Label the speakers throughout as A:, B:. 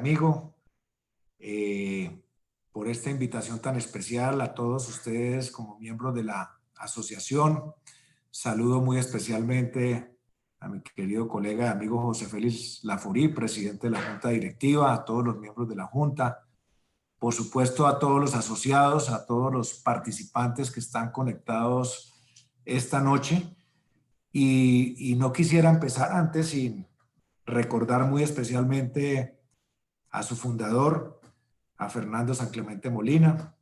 A: amigo, eh, por esta invitación tan especial a todos ustedes como miembros de la asociación. Saludo muy especialmente a mi querido colega y amigo José Félix Laforí, presidente de la Junta Directiva, a todos los miembros de la Junta, por supuesto a todos los asociados, a todos los participantes que están conectados esta noche. Y no quisiera empezar antes sin recordar muy especialmente a su fundador, a Fernando San Clemente Molina,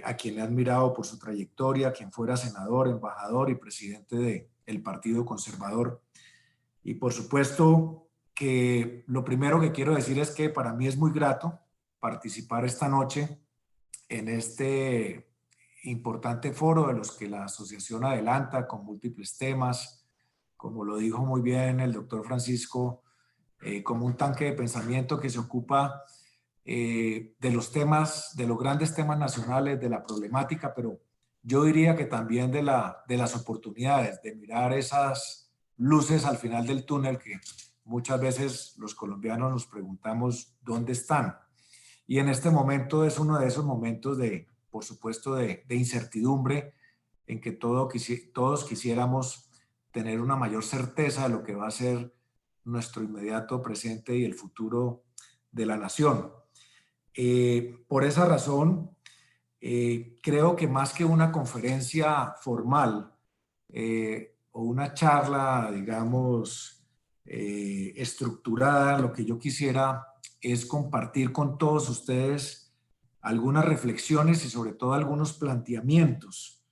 A: a quien he admirado por su trayectoria, quien fuera senador, embajador y presidente del Partido Conservador. Y por supuesto que lo primero que quiero decir es que para mí es muy grato participar esta noche en este importante foro de los que la asociación adelanta con múltiples temas, como lo dijo muy bien el doctor Francisco, como un tanque de pensamiento que se ocupa de los temas, de los grandes temas nacionales, de la problemática, pero yo diría que también de las oportunidades, de mirar esas luces al final del túnel que muchas veces los colombianos nos preguntamos dónde están. Y en este momento es uno de esos momentos de, por supuesto, de incertidumbre en que todos quisiéramos tener una mayor certeza de lo que va a ser nuestro inmediato presente y el futuro de la nación. Por esa razón, creo que más que una conferencia formal o una charla, digamos, estructurada, lo que yo quisiera es compartir con todos ustedes algunas reflexiones y sobre todo algunos planteamientos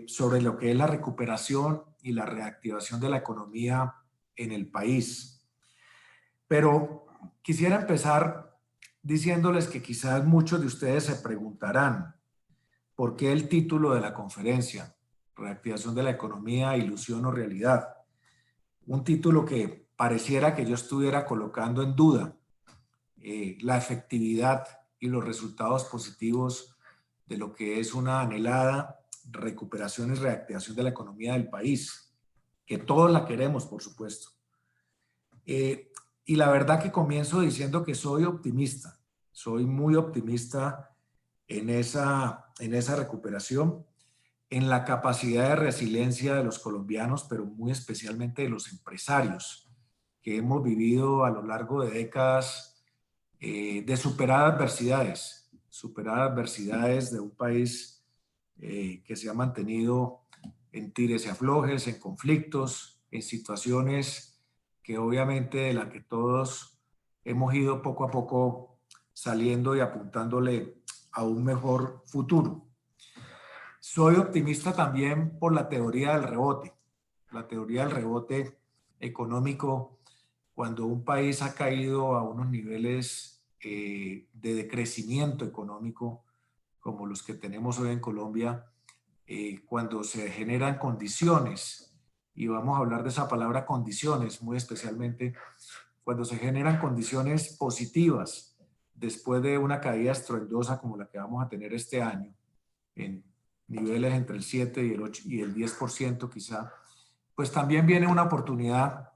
A: sobre lo que es la recuperación y la reactivación de la economía en el país. Pero quisiera empezar diciéndoles que quizás muchos de ustedes se preguntarán por qué el título de la conferencia, Reactivación de la Economía, Ilusión o Realidad. Un título que pareciera que yo estuviera colocando en duda la efectividad y los resultados positivos de lo que es una anhelada recuperación y reactivación de la economía del país, que todos la queremos, por supuesto. Y la verdad que comienzo diciendo que soy optimista, soy muy optimista en esa recuperación, en la capacidad de resiliencia de los colombianos, pero muy especialmente de los empresarios, que hemos vivido a lo largo de décadas de superar adversidades de un país que se ha mantenido en tires y aflojes, en conflictos, en situaciones que obviamente de la que todos hemos ido poco a poco saliendo y apuntándole a un mejor futuro. Soy optimista también por la teoría del rebote económico, cuando un país ha caído a unos niveles de decrecimiento económico como los que tenemos hoy en Colombia, cuando se generan condiciones, y vamos a hablar de esa palabra condiciones, muy especialmente cuando se generan condiciones positivas después de una caída estruendosa como la que vamos a tener este año, en niveles entre el 7 y el 8 y el 10% quizá, pues también viene una oportunidad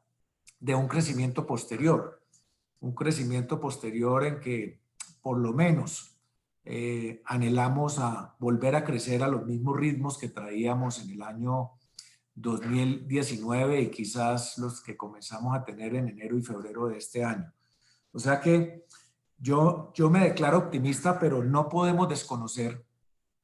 A: de un crecimiento posterior en que por lo menos anhelamos a volver a crecer a los mismos ritmos que traíamos en el año 2019 y quizás los que comenzamos a tener en enero y febrero de este año. O sea que yo me declaro optimista, pero no podemos desconocer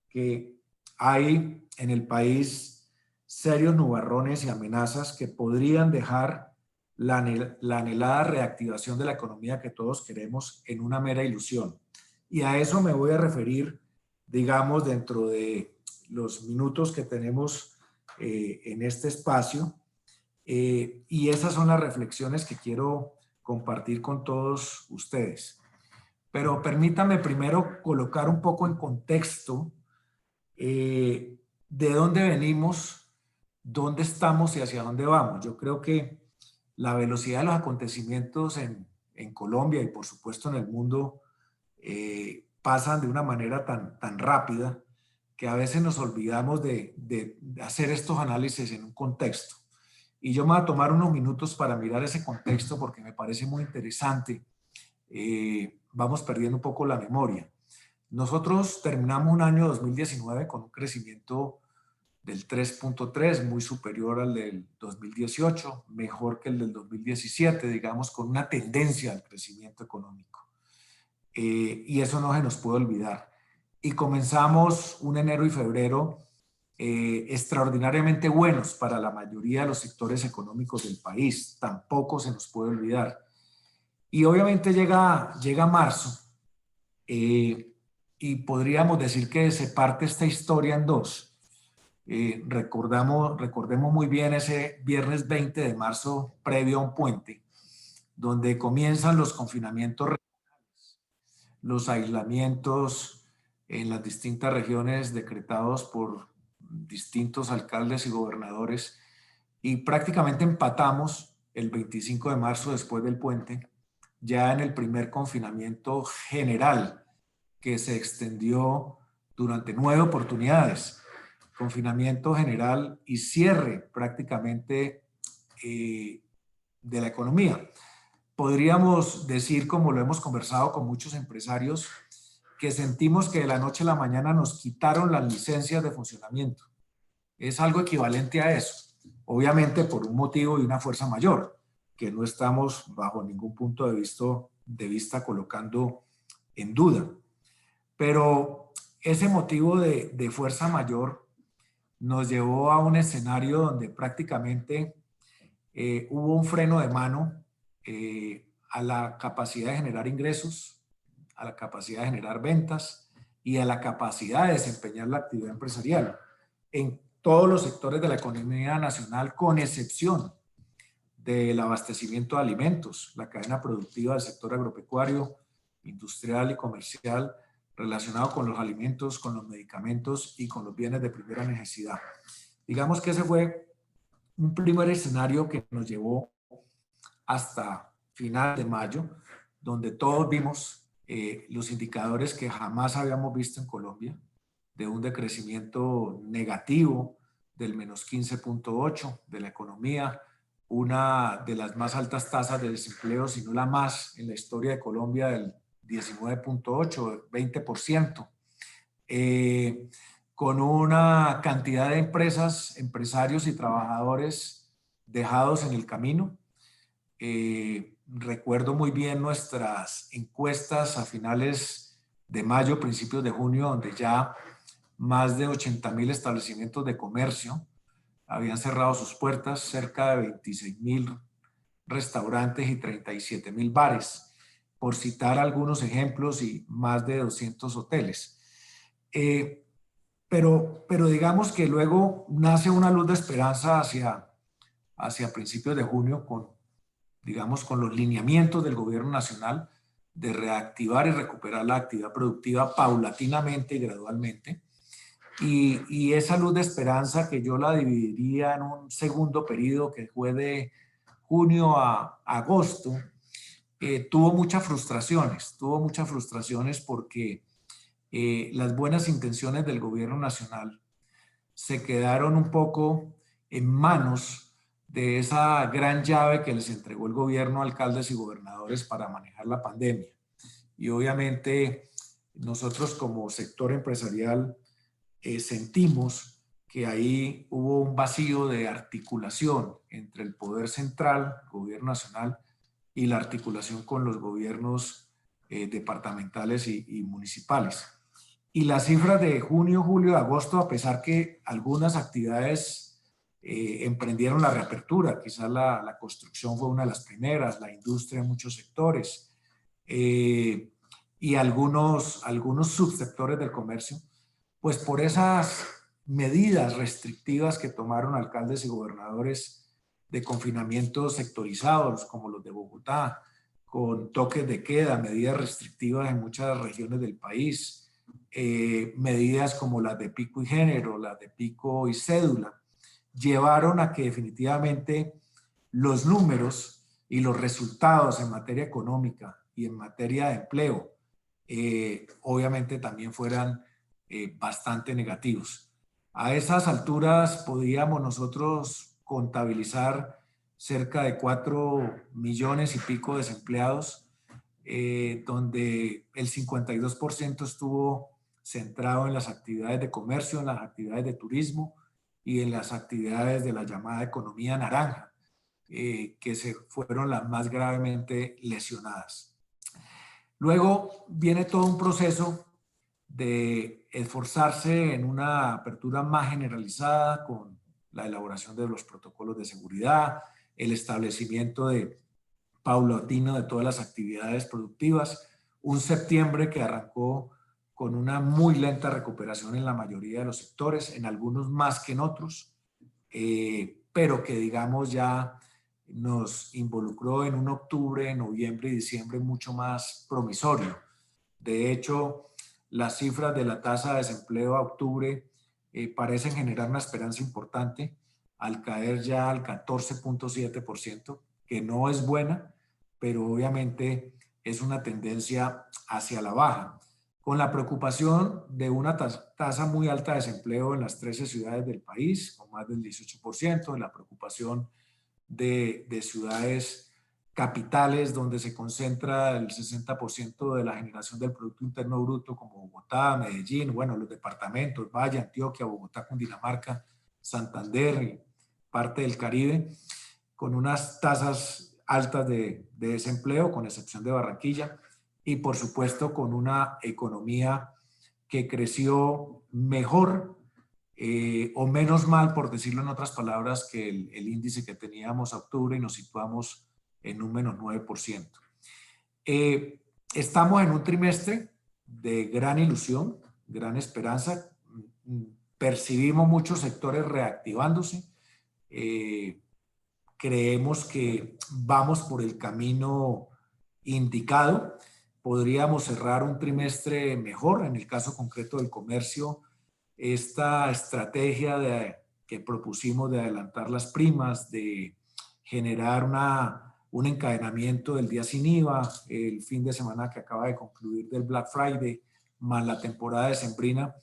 A: que hay en el país serios nubarrones y amenazas que podrían dejar la anhelada reactivación de la economía que todos queremos en una mera ilusión. Y a eso me voy a referir, digamos, dentro de los minutos que tenemos en este espacio. Y esas son las reflexiones que quiero compartir con todos ustedes. Pero permítame primero colocar un poco en contexto de dónde venimos, dónde estamos y hacia dónde vamos. Yo creo que la velocidad de los acontecimientos en Colombia y por supuesto en el mundo pasan de una manera tan rápida que a veces nos olvidamos de hacer estos análisis en un contexto. Y yo me voy a tomar unos minutos para mirar ese contexto porque me parece muy interesante vamos perdiendo un poco la memoria. Nosotros terminamos un año 2019 con un crecimiento del 3.3, muy superior al del 2018, mejor que el del 2017, digamos, con una tendencia al crecimiento económico. Y eso no se nos puede olvidar. Y comenzamos un enero y febrero extraordinariamente buenos para la mayoría de los sectores económicos del país, tampoco se nos puede olvidar. Y obviamente llega marzo, y podríamos decir que se parte esta historia en dos. Recordemos muy bien ese viernes 20 de marzo previo a un puente, donde comienzan los confinamientos, los aislamientos en las distintas regiones decretados por distintos alcaldes y gobernadores, y prácticamente empatamos el 25 de marzo después del puente, ya en el primer confinamiento general que se extendió durante 9 oportunidades. Confinamiento general y cierre prácticamente de la economía. Podríamos decir, como lo hemos conversado con muchos empresarios, que sentimos que de la noche a la mañana nos quitaron las licencias de funcionamiento. Es algo equivalente a eso, obviamente por un motivo y una fuerza mayor, que no estamos bajo ningún punto de vista colocando en duda. Pero ese motivo de fuerza mayor nos llevó a un escenario donde prácticamente hubo un freno de mano a la capacidad de generar ingresos, a la capacidad de generar ventas y a la capacidad de desempeñar la actividad empresarial en todos los sectores de la economía nacional, con excepción del abastecimiento de alimentos, la cadena productiva del sector agropecuario, industrial y comercial relacionado con los alimentos, con los medicamentos y con los bienes de primera necesidad. Digamos que ese fue un primer escenario que nos llevó hasta final de mayo, donde todos vimos los indicadores que jamás habíamos visto en Colombia, de un decrecimiento negativo del menos 15.8 de la economía, una de las más altas tasas de desempleo, si no la más en la historia de Colombia, del 19.8, 20%, con una cantidad de empresas, empresarios y trabajadores dejados en el camino. Recuerdo muy bien nuestras encuestas a finales de mayo, principios de junio, donde ya más de 80.000 establecimientos de comercio habían cerrado sus puertas, cerca de 26.000 restaurantes y 37.000 bares, por citar algunos ejemplos, y más de 200 hoteles. Pero digamos que luego nace una luz de esperanza hacia principios de junio con los lineamientos del gobierno nacional de reactivar y recuperar la actividad productiva paulatinamente y gradualmente. Y esa luz de esperanza, que yo la dividiría en un segundo periodo que fue de junio a agosto, tuvo muchas frustraciones porque las buenas intenciones del gobierno nacional se quedaron un poco en manos de esa gran llave que les entregó el gobierno a alcaldes y gobernadores para manejar la pandemia. Y obviamente nosotros como sector empresarial sentimos que ahí hubo un vacío de articulación entre el poder central, el gobierno nacional, y la articulación con los gobiernos departamentales y municipales. Y las cifras de junio, julio, agosto, a pesar que algunas actividades emprendieron la reapertura, quizás la construcción fue una de las primeras, la industria en muchos sectores, y algunos subsectores del comercio, pues por esas medidas restrictivas que tomaron alcaldes y gobernadores de confinamiento sectorizados, como los de Bogotá, con toques de queda, medidas restrictivas en muchas regiones del país, medidas como las de pico y género, las de pico y cédula, llevaron a que definitivamente los números y los resultados en materia económica y en materia de empleo obviamente también fueran bastante negativos. A esas alturas podíamos nosotros contabilizar cerca de 4 millones y pico de desempleados, donde el 52% estuvo centrado en las actividades de comercio, en las actividades de turismo y en las actividades de la llamada economía naranja, que se fueron las más gravemente lesionadas. Luego viene todo un proceso de esforzarse en una apertura más generalizada con la elaboración de los protocolos de seguridad, el establecimiento de paulatino de todas las actividades productivas, un septiembre que arrancó con una muy lenta recuperación en la mayoría de los sectores, en algunos más que en otros, pero que digamos ya nos involucró en un octubre, noviembre y diciembre mucho más promisorio. De hecho, las cifras de la tasa de desempleo a octubre parecen generar una esperanza importante al caer ya al 14.7%, que no es buena, pero obviamente es una tendencia hacia la baja, con la preocupación de una tasa muy alta de desempleo en las 13 ciudades del país, con más del 18%, la preocupación de ciudades capitales donde se concentra el 60% de la generación del Producto Interno Bruto, como Bogotá, Medellín, bueno, los departamentos, Valle, Antioquia, Bogotá, Cundinamarca, Santander y parte del Caribe, con unas tasas altas de desempleo, con excepción de Barranquilla, y por supuesto con una economía que creció mejor o menos mal, por decirlo en otras palabras, que el índice que teníamos a octubre y nos situamos en un menos 9%. Estamos en un trimestre de gran ilusión, gran esperanza. Percibimos muchos sectores reactivándose. Creemos que vamos por el camino indicado. Podríamos cerrar un trimestre mejor, en el caso concreto del comercio. Esta estrategia que propusimos de adelantar las primas, de generar un encadenamiento del día sin IVA, el fin de semana que acaba de concluir del Black Friday, más la temporada decembrina,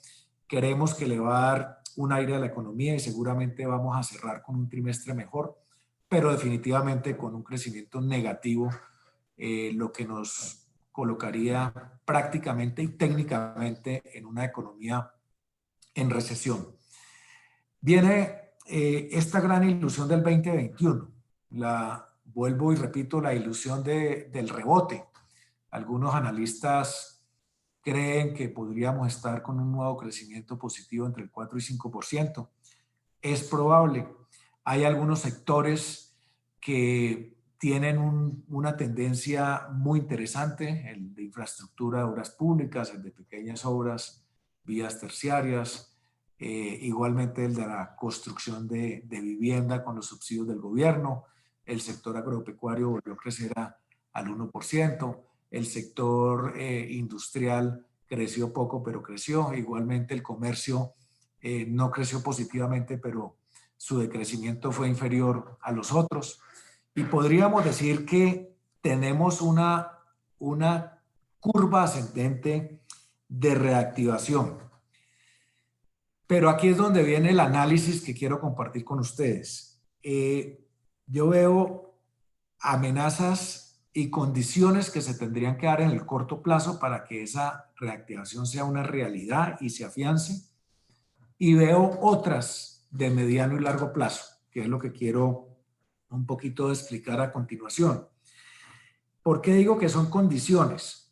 A: creemos que le va a dar un aire a la economía y seguramente vamos a cerrar con un trimestre mejor, pero definitivamente con un crecimiento negativo, lo que nos colocaría prácticamente y técnicamente en una economía en recesión. Viene esta gran ilusión del 2021. Vuelvo y repito, la ilusión del rebote. Algunos analistas creen que podríamos estar con un nuevo crecimiento positivo entre el 4 y 5%. Es probable. Hay algunos sectores que tienen una tendencia muy interesante, el de infraestructura de obras públicas, el de pequeñas obras, vías terciarias, igualmente el de la construcción de vivienda con los subsidios del gobierno. El sector agropecuario volvió a crecer al 1%, el sector industrial creció poco, pero creció. Igualmente el comercio no creció positivamente, pero su decrecimiento fue inferior a los otros. Y podríamos decir que tenemos una curva ascendente de reactivación. Pero aquí es donde viene el análisis que quiero compartir con ustedes. Yo veo amenazas y condiciones que se tendrían que dar en el corto plazo para que esa reactivación sea una realidad y se afiance. Y veo otras de mediano y largo plazo, que es lo que quiero un poquito explicar a continuación. ¿Por qué digo que son condiciones?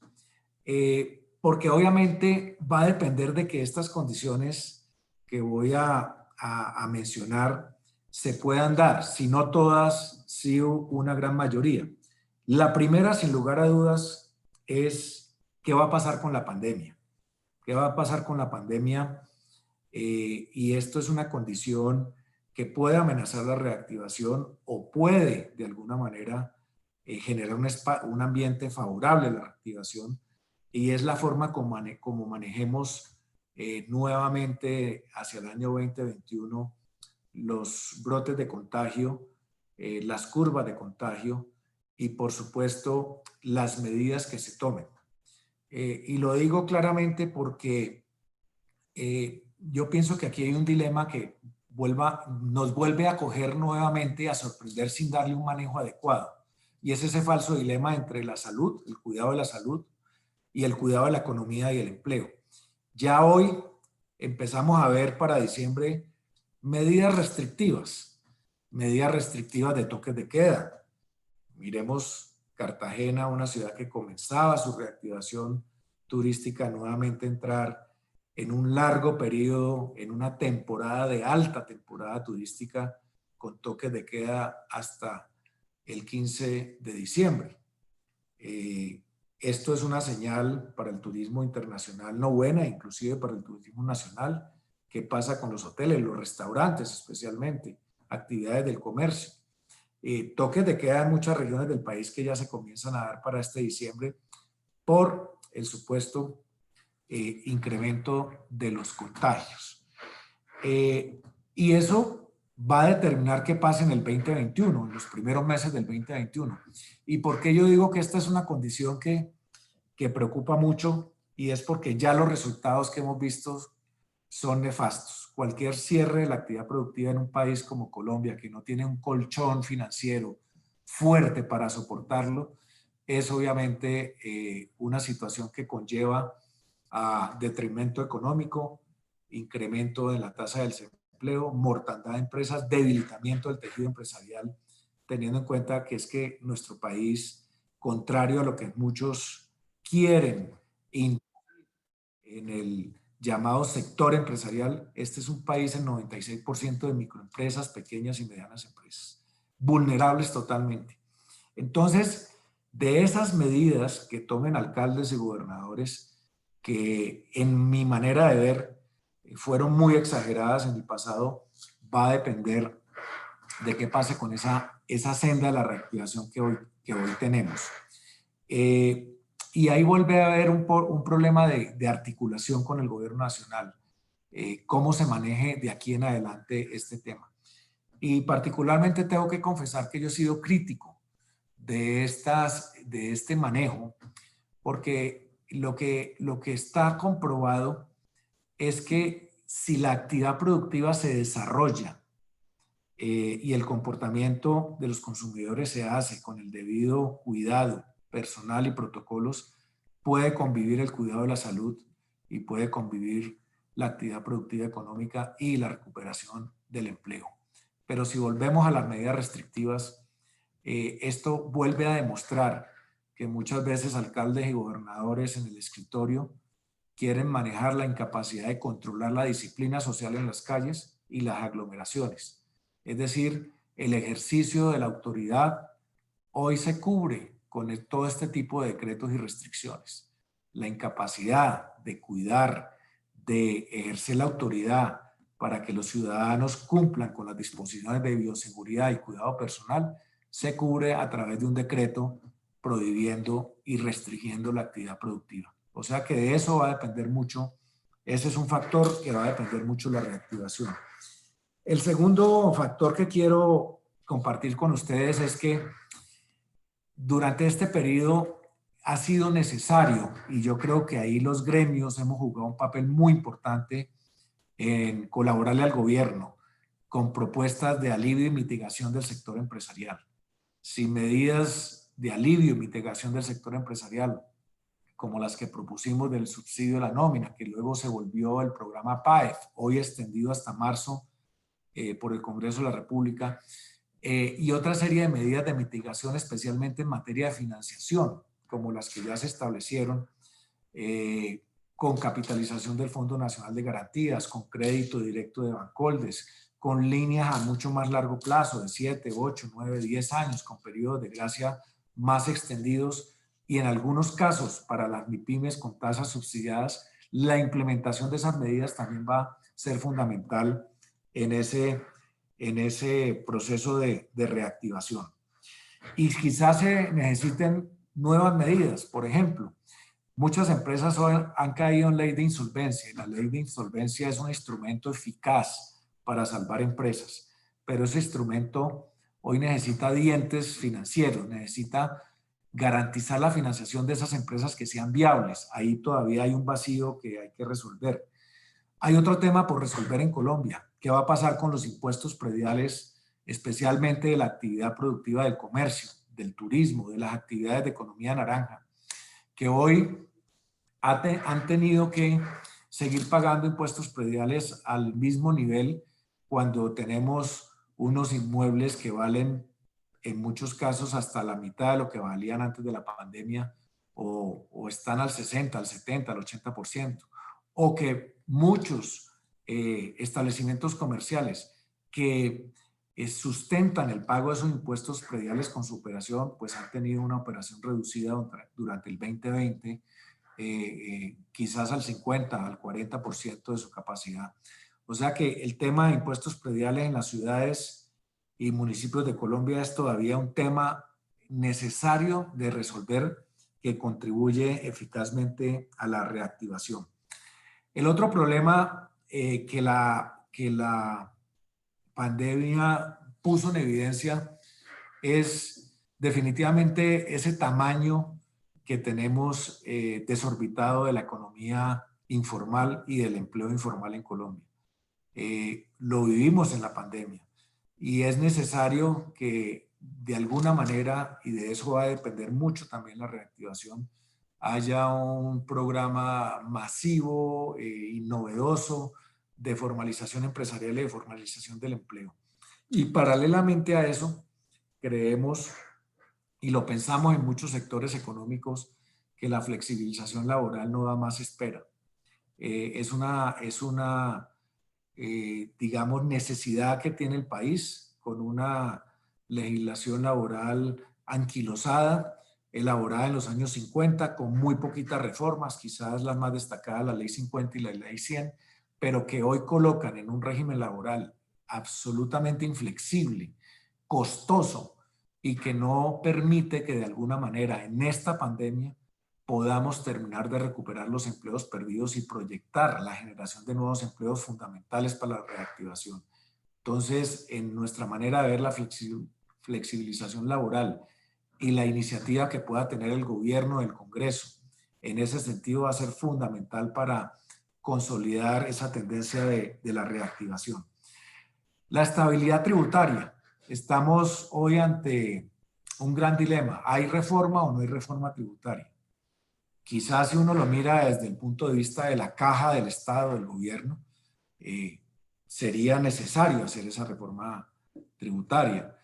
A: Porque obviamente va a depender de que estas condiciones que voy a mencionar se puedan dar, si no todas, sí una gran mayoría. La primera, sin lugar a dudas, es qué va a pasar con la pandemia. ¿Qué va a pasar con la pandemia? Y esto es una condición que puede amenazar la reactivación o puede, de alguna manera, generar un ambiente favorable a la reactivación, y es la forma como manejemos nuevamente hacia el año 2021 los brotes de contagio, las curvas de contagio y, por supuesto, las medidas que se tomen. Y lo digo claramente porque yo pienso que aquí hay un dilema que nos vuelve a coger nuevamente, a sorprender sin darle un manejo adecuado. y es ese falso dilema entre la salud, el cuidado de la salud y el cuidado de la economía y el empleo. Ya hoy empezamos a ver para diciembre medidas restrictivas de toques de queda. Miremos Cartagena, una ciudad que comenzaba su reactivación turística, nuevamente entrar en un largo periodo, en una temporada de alta temporada turística, con toques de queda hasta el 15 de diciembre. Esto es una señal para el turismo internacional no buena, inclusive para el turismo nacional. ¿Qué pasa con los hoteles, los restaurantes especialmente, actividades del comercio? Toques de queda en muchas regiones del país que ya se comienzan a dar para este diciembre por el supuesto incremento de los contagios. Y eso va a determinar qué pasa en el 2021, en los primeros meses del 2021. ¿Y por qué yo digo que esta es una condición que preocupa mucho? Y es porque ya los resultados que hemos visto son nefastos. Cualquier cierre de la actividad productiva en un país como Colombia, que no tiene un colchón financiero fuerte para soportarlo, es obviamente una situación que conlleva a detrimento económico, incremento de la tasa del desempleo, mortandad de empresas, debilitamiento del tejido empresarial, teniendo en cuenta que es que nuestro país, contrario a lo que muchos quieren en el llamado sector empresarial, este es un país en 96% de microempresas, pequeñas y medianas empresas, vulnerables totalmente. Entonces, de esas medidas que tomen alcaldes y gobernadores, que en mi manera de ver fueron muy exageradas en el pasado, va a depender de qué pase con esa senda de la reactivación que hoy tenemos. Y ahí vuelve a haber un problema de articulación con el gobierno nacional, cómo se maneje de aquí en adelante este tema. Y particularmente tengo que confesar que yo he sido crítico de este manejo, porque lo que está comprobado es que si la actividad productiva se desarrolla y el comportamiento de los consumidores se hace con el debido cuidado personal y protocolos, puede convivir el cuidado de la salud y puede convivir la actividad productiva económica y la recuperación del empleo. Pero si volvemos a las medidas restrictivas, esto vuelve a demostrar que muchas veces alcaldes y gobernadores en el escritorio quieren manejar la incapacidad de controlar la disciplina social en las calles y las aglomeraciones. Es decir, el ejercicio de la autoridad hoy se cubre con todo este tipo de decretos y restricciones. La incapacidad de cuidar, de ejercer la autoridad para que los ciudadanos cumplan con las disposiciones de bioseguridad y cuidado personal se cubre a través de un decreto prohibiendo y restringiendo la actividad productiva. O sea que de eso va a depender mucho, ese es un factor que va a depender mucho la reactivación. El segundo factor que quiero compartir con ustedes es que durante este periodo ha sido necesario, y yo creo que ahí los gremios hemos jugado un papel muy importante en colaborarle al gobierno con propuestas de alivio y mitigación del sector empresarial. Sin medidas de alivio y mitigación del sector empresarial, como las que propusimos del subsidio de la nómina, que luego se volvió el programa PAEF, hoy extendido hasta marzo por el Congreso de la República, y otra serie de medidas de mitigación, especialmente en materia de financiación, como las que ya se establecieron, con capitalización del Fondo Nacional de Garantías, con crédito directo de Bancoldes, con líneas a mucho más largo plazo, de 7, 8, 9, 10 años, con periodos de gracia más extendidos, y en algunos casos para las MIPYMES con tasas subsidiadas, la implementación de esas medidas también va a ser fundamental en ese proceso de reactivación. Y quizás se necesiten nuevas medidas. Por ejemplo, muchas empresas hoy han caído en ley de insolvencia, y la ley de insolvencia es un instrumento eficaz para salvar empresas, pero ese instrumento hoy necesita dientes financieros, necesita garantizar la financiación de esas empresas que sean viables. Ahí todavía hay un vacío que hay que resolver. Hay otro tema por resolver en Colombia. ¿Qué va a pasar con los impuestos prediales, especialmente de la actividad productiva del comercio, del turismo, de las actividades de economía naranja, que hoy han tenido que seguir pagando impuestos prediales al mismo nivel cuando tenemos unos inmuebles que valen en muchos casos hasta la mitad de lo que valían antes de la pandemia o están al 60, al 70, al 80%, o que muchos establecimientos comerciales que sustentan el pago de esos impuestos prediales con su operación, pues han tenido una operación reducida durante el 2020, quizás al 50, al 40% de su capacidad. O sea que el tema de impuestos prediales en las ciudades y municipios de Colombia es todavía un tema necesario de resolver que contribuye eficazmente a la reactivación. El otro problema que la pandemia puso en evidencia es definitivamente ese tamaño que tenemos desorbitado de la economía informal y del empleo informal en Colombia. Lo vivimos en la pandemia y es necesario que de alguna manera, y de eso va a depender mucho también la reactivación, haya un programa masivo y novedoso de formalización empresarial y de formalización del empleo. Y paralelamente a eso, creemos y lo pensamos en muchos sectores económicos que la flexibilización laboral no da más espera. Es una digamos, necesidad que tiene el país con una legislación laboral anquilosada, elaborada en los años 50 con muy poquitas reformas, quizás las más destacadas, la Ley 50 y la Ley 100, pero que hoy colocan en un régimen laboral absolutamente inflexible, costoso y que no permite que de alguna manera en esta pandemia podamos terminar de recuperar los empleos perdidos y proyectar la generación de nuevos empleos fundamentales para la reactivación. Entonces, en nuestra manera de ver la flexibilización laboral y la iniciativa que pueda tener el gobierno del Congreso, en ese sentido va a ser fundamental para consolidar esa tendencia de la reactivación. La estabilidad tributaria. Estamos hoy ante un gran dilema. ¿Hay reforma o no hay reforma tributaria? Quizás si uno lo mira desde el punto de vista de la caja del Estado, del gobierno, sería necesario hacer esa reforma tributaria.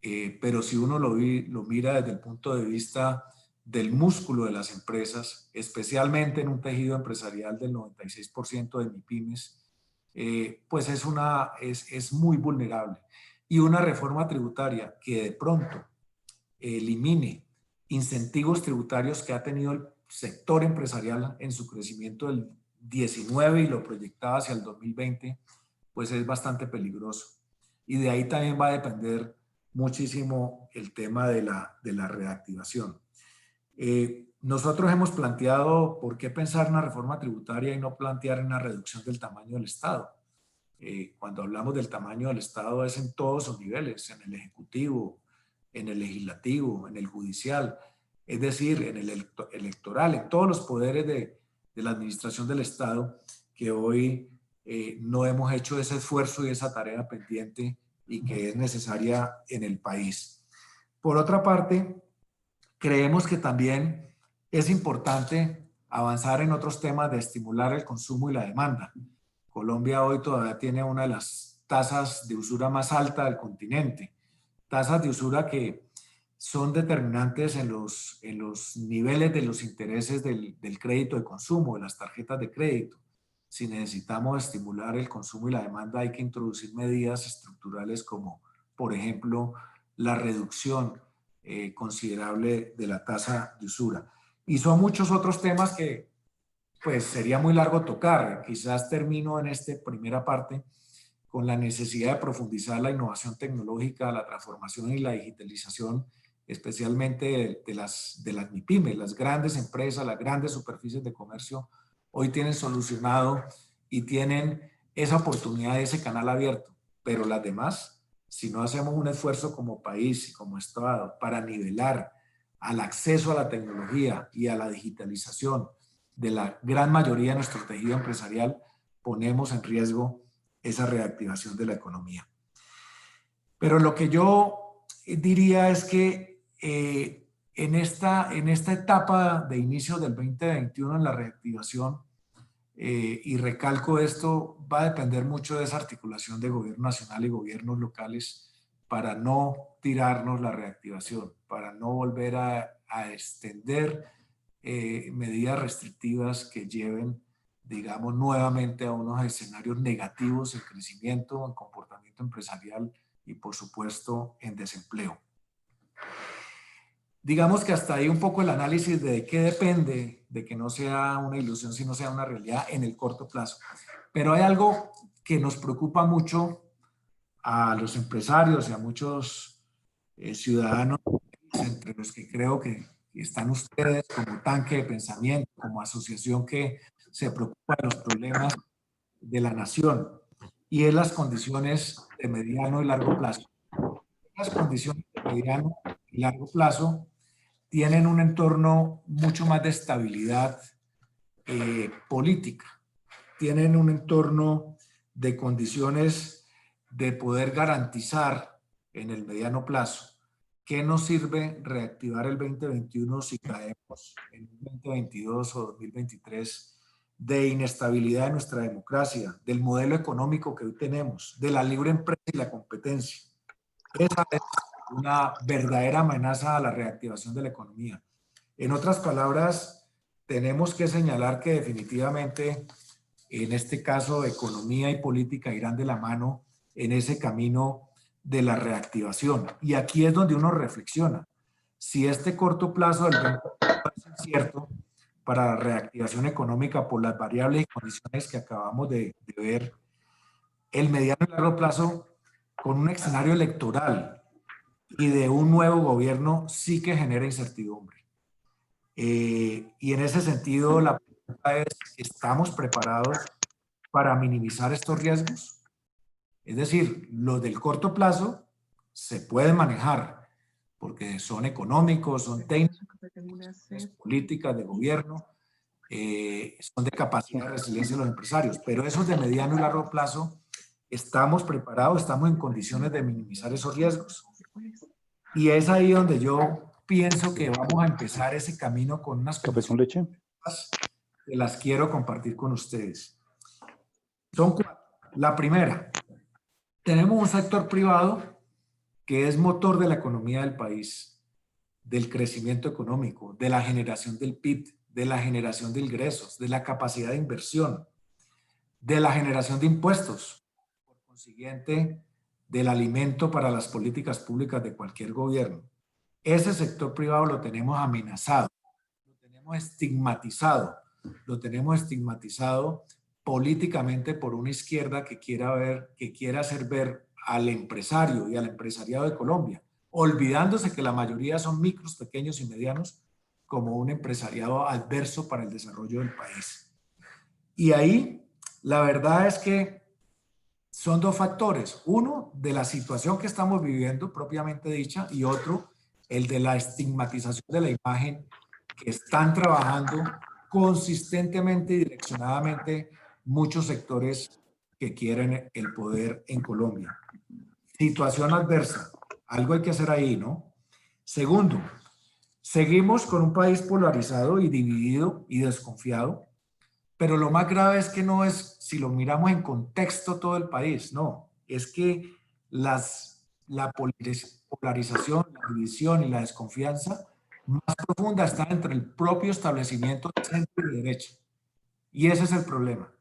A: Pero si uno lo mira desde el punto de vista del músculo de las empresas, especialmente en un tejido empresarial del 96% de MIPYMES, pues es muy vulnerable. Y una reforma tributaria que de pronto elimine incentivos tributarios que ha tenido el sector empresarial en su crecimiento del 19 y lo proyectaba hacia el 2020, pues es bastante peligroso. Y de ahí también va a depender muchísimo el tema de la reactivación. Nosotros hemos planteado por qué pensar en una reforma tributaria y no plantear una reducción del tamaño del Estado. Cuando hablamos del tamaño del Estado es en todos sus niveles, en el ejecutivo, en el legislativo, en el judicial, es decir, en el electoral, en todos los poderes de la administración del Estado, que hoy no hemos hecho ese esfuerzo y esa tarea pendiente y que es necesaria en el país. Por otra parte, creemos que también es importante avanzar en otros temas de estimular el consumo y la demanda. Colombia hoy todavía tiene una de las tasas de usura más alta del continente, tasas de usura que son determinantes en los niveles de los intereses del crédito de consumo, de las tarjetas de crédito. Si necesitamos estimular el consumo y la demanda, hay que introducir medidas estructurales como, por ejemplo, la reducción considerable de la tasa de usura. Y son muchos otros temas que pues sería muy largo tocar. Quizás termino en esta primera parte con la necesidad de profundizar la innovación tecnológica, la transformación y la digitalización, especialmente de las MIPYMES, las grandes empresas, las grandes superficies de comercio, hoy tienen solucionado y tienen esa oportunidad, ese canal abierto, pero las demás, si no hacemos un esfuerzo como país y como Estado para nivelar al acceso a la tecnología y a la digitalización de la gran mayoría de nuestro tejido empresarial, ponemos en riesgo esa reactivación de la economía. Pero lo que yo diría es que en esta etapa de inicio del 2021 en la reactivación, y recalco esto, va a depender mucho de esa articulación de gobierno nacional y gobiernos locales para no tirarnos la reactivación, para no volver a extender medidas restrictivas que lleven, digamos, nuevamente a unos escenarios negativos en crecimiento, en comportamiento empresarial y, por supuesto, en desempleo. Digamos que hasta ahí un poco el análisis de qué depende de que no sea una ilusión, sino sea una realidad en el corto plazo. Pero hay algo que nos preocupa mucho a los empresarios y a muchos ciudadanos, entre los que creo que están ustedes como tanque de pensamiento, como asociación que se preocupa de los problemas de la nación, y es las condiciones de mediano y largo plazo. Las condiciones de mediano y largo plazo tienen un entorno mucho más de estabilidad política, tienen un entorno de condiciones de poder garantizar en el mediano plazo. ¿Qué nos sirve reactivar el 2021 si caemos en un 2022 o 2023 de inestabilidad de nuestra democracia, del modelo económico que hoy tenemos, de la libre empresa y la competencia? Esa es una verdadera amenaza a la reactivación de la economía. En otras palabras, tenemos que señalar que definitivamente, en este caso, economía y política irán de la mano en ese camino de la reactivación. Y aquí es donde uno reflexiona. Si este corto plazo del 20 es incierto para la reactivación económica por las variables y condiciones que acabamos de ver, el mediano y largo plazo, con un escenario electoral y de un nuevo gobierno, sí que genera incertidumbre. Y en ese sentido, la pregunta es, ¿estamos preparados para minimizar estos riesgos? Es decir, los del corto plazo se pueden manejar porque son económicos, son técnicos, políticas de gobierno, son de capacidad de resiliencia de los empresarios, pero esos de mediano y largo plazo, ¿estamos preparados? ¿Estamos en condiciones de minimizar esos riesgos? Y es ahí donde yo pienso que vamos a empezar ese camino con unas
B: ¿Café con leche?
A: que las quiero compartir con ustedes. Son cuatro. La primera, tenemos un sector privado que es motor de la economía del país, del crecimiento económico, de la generación del PIB, de la generación de ingresos, de la capacidad de inversión, de la generación de impuestos, por consiguiente, del alimento para las políticas públicas de cualquier gobierno. Ese sector privado lo tenemos amenazado, lo tenemos estigmatizado políticamente por una izquierda que quiera hacer ver al empresario y al empresariado de Colombia, olvidándose que la mayoría son micros, pequeños y medianos, como un empresariado adverso para el desarrollo del país. Y ahí la verdad es que son dos factores. Uno, de la situación que estamos viviendo propiamente dicha, y otro, el de la estigmatización de la imagen que están trabajando consistentemente y direccionadamente muchos sectores que quieren el poder en Colombia. Situación adversa. Algo hay que hacer ahí, ¿no? Segundo, seguimos con un país polarizado y dividido y desconfiado, pero lo más grave es que no es, si lo miramos en contexto todo el país, no, es que la polarización, la división y la desconfianza más profunda está entre el propio establecimiento de centro y derecha. Y ese es el problema,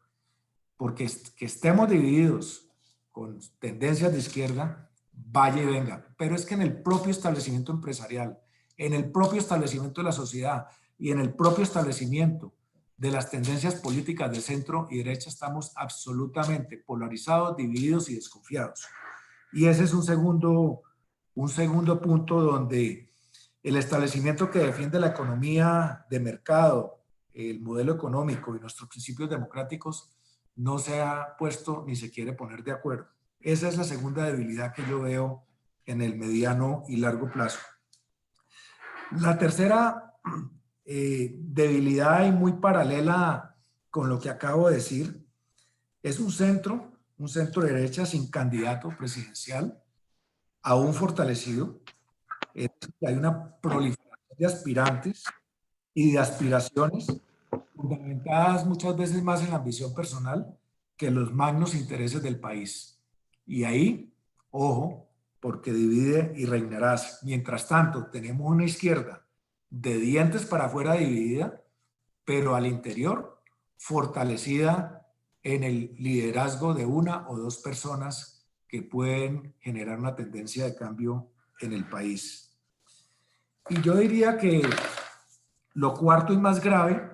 A: porque que estemos divididos con tendencias de izquierda, vaya y venga, pero es que en el propio establecimiento empresarial, en el propio establecimiento de la sociedad y en el propio establecimiento de las tendencias políticas de centro y derecha estamos absolutamente polarizados, divididos y desconfiados. Y ese es un segundo punto donde el establecimiento que defiende la economía de mercado, el modelo económico y nuestros principios democráticos no se ha puesto ni se quiere poner de acuerdo. Esa es la segunda debilidad que yo veo en el mediano y largo plazo. La tercera debilidad y muy paralela con lo que acabo de decir es un centro derecha sin candidato presidencial, aún fortalecido, Hay una proliferación de aspirantes y de aspiraciones fundamentadas muchas veces más en la ambición personal que en los magnos intereses del país. Y ahí, ojo, porque divide y reinarás. Mientras tanto, tenemos una izquierda de dientes para afuera dividida, pero al interior fortalecida en el liderazgo de una o dos personas que pueden generar una tendencia de cambio en el país. Y yo diría que lo cuarto y más grave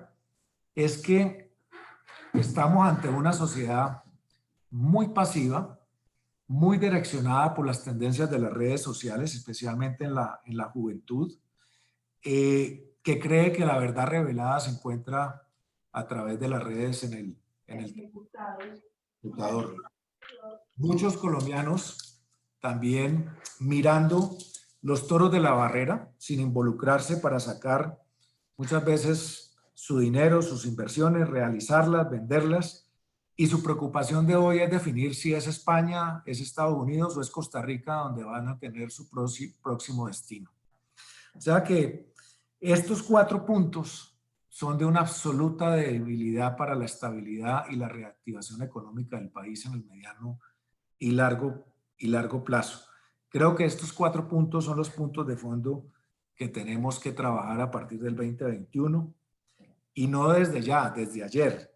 A: es que estamos ante una sociedad muy pasiva, muy direccionada por las tendencias de las redes sociales, especialmente en la juventud, que cree que la verdad revelada se encuentra a través de las redes en el computador. Muchos colombianos también mirando los toros de la barrera sin involucrarse para sacar muchas veces su dinero, sus inversiones, realizarlas, venderlas. Y su preocupación de hoy es definir si es España, es Estados Unidos o es Costa Rica donde van a tener su próximo destino. O sea que estos 4 puntos son de una absoluta debilidad para la estabilidad y la reactivación económica del país en el mediano y largo plazo. Creo que estos 4 puntos son los puntos de fondo que tenemos que trabajar a partir del 2021 y no desde ya, desde ayer.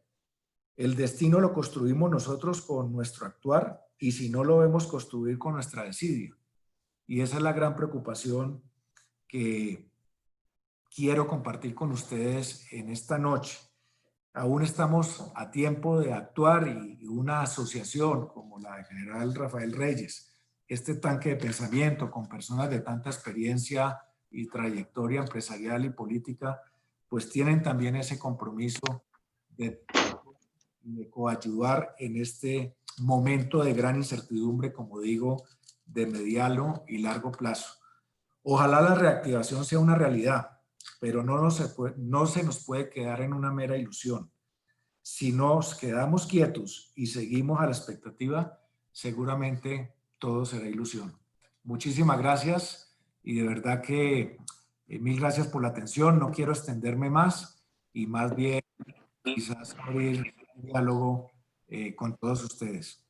A: El destino lo construimos nosotros con nuestro actuar y si no lo vemos construir con nuestra desidia. Y esa es la gran preocupación que quiero compartir con ustedes en esta noche. Aún estamos a tiempo de actuar y una asociación como la de General Rafael Reyes, este tanque de pensamiento con personas de tanta experiencia y trayectoria empresarial y política, pues tienen también ese compromiso de coayudar en este momento de gran incertidumbre, como digo, de mediano y largo plazo. Ojalá la reactivación sea una realidad, pero no se nos puede quedar en una mera ilusión. Si nos quedamos quietos y seguimos a la expectativa, seguramente todo será ilusión. Muchísimas gracias y de verdad que mil gracias por la atención. No quiero extenderme más y más bien quizás abrir un diálogo con todos ustedes.